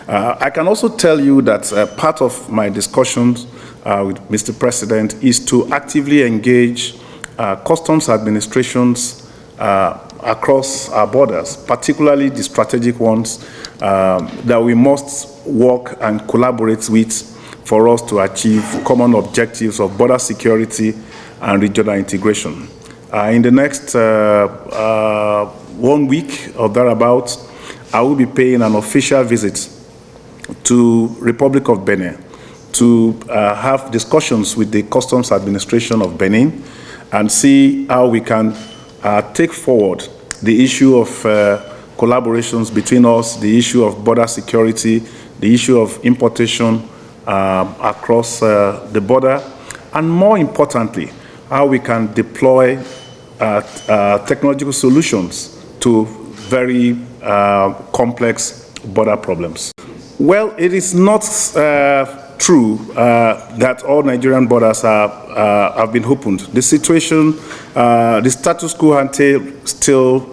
I can also tell you that part of my discussions with Mr. President is to actively engage customs administrations across our borders, particularly the strategic ones that we must work and collaborate with for us to achieve common objectives of border security and regional integration. In the next 1 week or thereabouts, I will be paying an official visit to Republic of Benin to have discussions with the Customs Administration of Benin and see how we can take forward the issue of collaborations between us, the issue of border security, the issue of importation across the border, and more importantly, how we can deploy technological solutions to very complex border problems. Well, it is not true that all Nigerian borders have been opened. The situation, the status quo ante still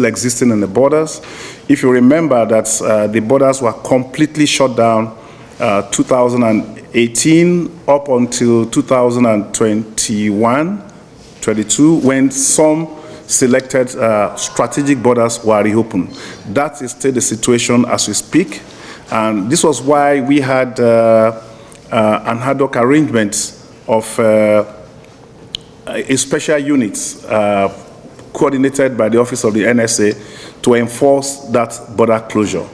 existing in the borders. If you remember that the borders were completely shut down 2018 up until 2021-22, when some selected strategic borders were reopened. That is still the situation as we speak. And this was why we had an ad hoc arrangement of a special unit coordinated by the Office of the NSA to enforce that border closure.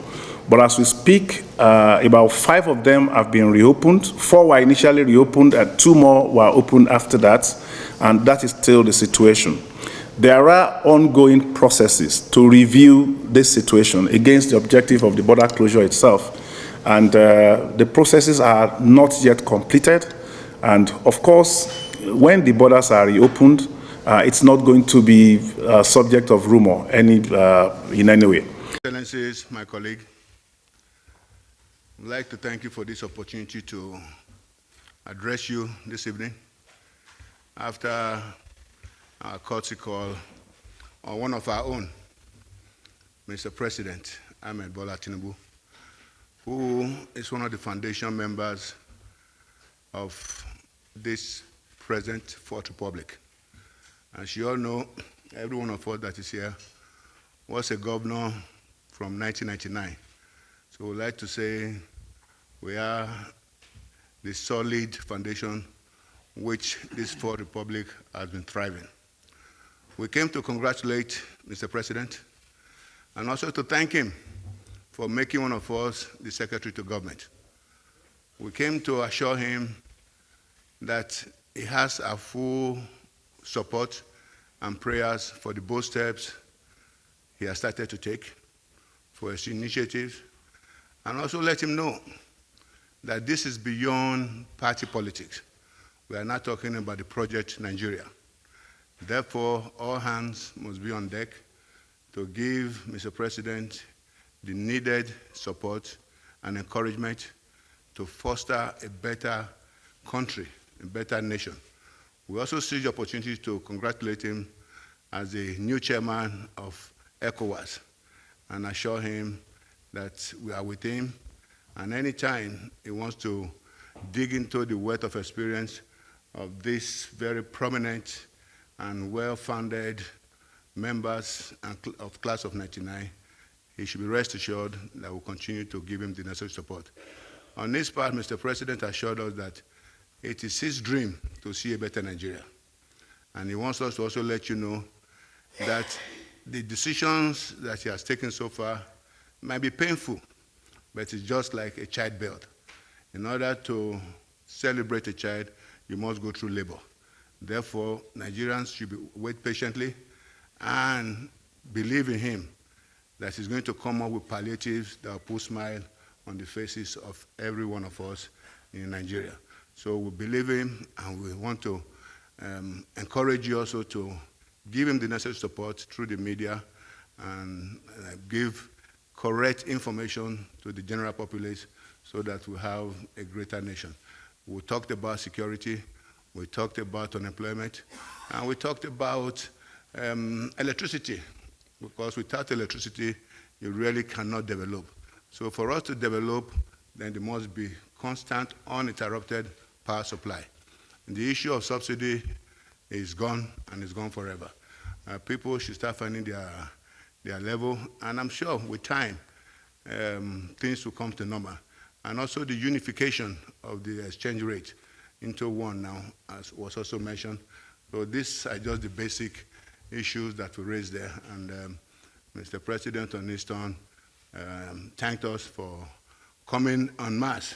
But as we speak, about 5 of them have been reopened. 4 were initially reopened and 2 more were opened after that. And that is still the situation. There are ongoing processes to review this situation against the objective of the border closure itself. And the processes are not yet completed. And of course, when the borders are reopened, it's not going to be subject of rumor in any way. Excellencies, my colleague, I'd like to thank you for this opportunity to address you this evening after our courtesy call on one of our own, Mr. President Seme Borde Tinubu, who is one of the foundation members of this present Fourth Republic. As you all know, every one of us that is here was a governor from 1999. So we'd like to say we are the solid foundation which this Fourth Republic has been thriving. We came to congratulate Mr. President and also to thank him for making one of us the Secretary to Government. We came to assure him that he has our full support and prayers for the bold steps he has started to take, for his initiatives, and also let him know that this is beyond party politics. We are not talking about the project Nigeria. Therefore, all hands must be on deck to give Mr. President the needed support and encouragement to foster a better country, a better nation. We also see the opportunity to congratulate him as the new chairman of ECOWAS and assure him that we are with him, and anytime he wants to dig into the wealth of experience of this very prominent and well-founded members of Class of 99, he should be rest assured that we'll continue to give him the necessary support. On this part, Mr. President assured us that it is his dream to see a better Nigeria. And he wants us to also let you know that the decisions that he has taken so far might be painful, but it's just like a childbirth. In order to celebrate a child, you must go through labor. Therefore, Nigerians should wait patiently and believe in him that he's going to come up with palliatives that will put a smile on the faces of every one of us in Nigeria. So we believe him, and we want to encourage you also to give him the necessary support through the media and give correct information to the general populace so that we have a greater nation. We talked about security. We talked about unemployment, and we talked about electricity, because without electricity, you really cannot develop. So for us to develop, then there must be constant, uninterrupted power supply. And the issue of subsidy is gone, and it's gone forever. People should start finding their level, and I'm sure with time, things will come to normal. And also the unification of the exchange rate into one now, as was also mentioned. So these are just the basic issues that we raised there. And Mr. President on his turn thanked us for coming en masse.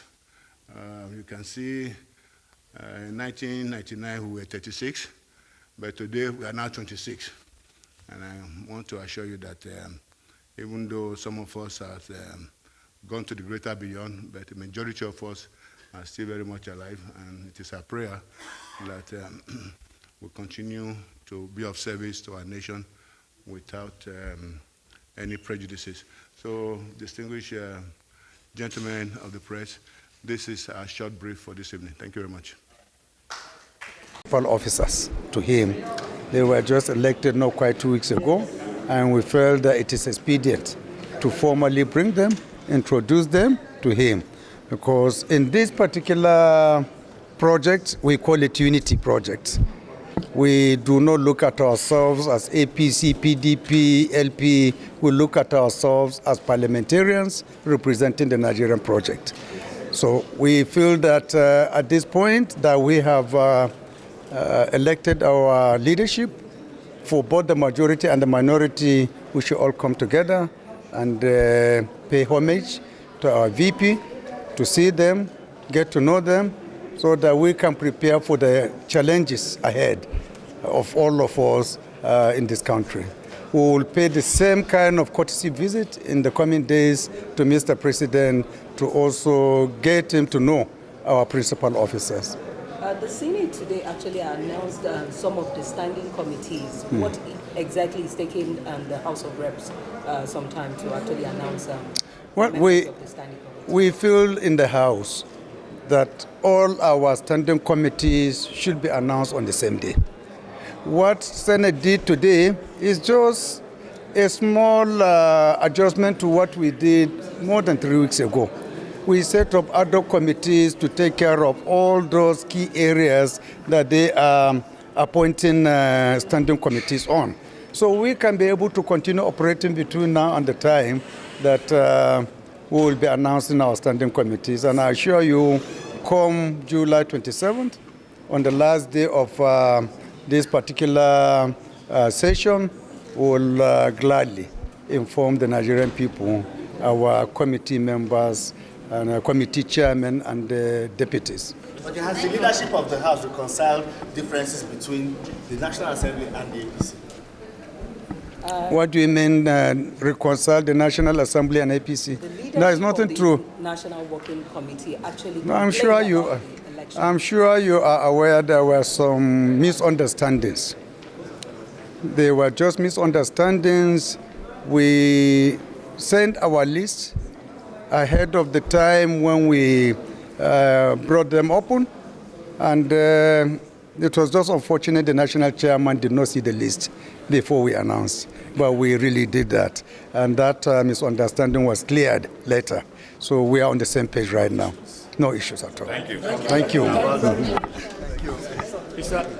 You can see in 1999 we were 36, but today we are now 26. And I want to assure you that even though some of us have gone to the greater beyond, but the majority of us are still very much alive, and it is our prayer that we continue to be of service to our nation without any prejudices. So, distinguished gentlemen of the press, this is our short brief for this evening. Thank you very much. Officers to him. They were just elected not quite 2 weeks ago, and we felt that it is expedient to formally bring them, introduce them to him. Because in this particular project, we call it Unity Project. We do not look at ourselves as APC, PDP, LP. We look at ourselves as parliamentarians representing the Nigerian project. So we feel that at this point that we have elected our leadership, for both the majority and the minority, we should all come together and pay homage to our VP, to see them, get to know them, so that we can prepare for the challenges ahead of all of us in this country. We will pay the same kind of courtesy visit in the coming days to Mr. President to also get him to know our principal officers. The Senate today actually announced some of the standing committees. What exactly is taking the House of Reps some time to actually announce well, members of the standing committees? We feel in the House that all our standing committees should be announced on the same day. What Senate did today is just a small adjustment to what we did more than 3 weeks ago. We set up ad hoc committees to take care of all those key areas that they are appointing standing committees on. So we can be able to continue operating between now and the time that we will be announcing our standing committees. And I assure you, come July 27th, on the last day of this particular session, we will gladly inform the Nigerian people, our committee members, and committee chairmen and deputies. Okay, has the leadership of the House reconciled differences between the National Assembly and the APC? What do you mean, reconcile the National Assembly and APC? No, it's nothing true. National Working Committee actually. No, I'm sure you are aware there were some misunderstandings. They were just misunderstandings. We sent our list ahead of the time when we brought them open, and it was just unfortunate the national chairman did not see the list before we announced, but we really did that, and that misunderstanding was cleared later. So we are on the same page right now. No issues at all. Thank you. Thank you. Thank you.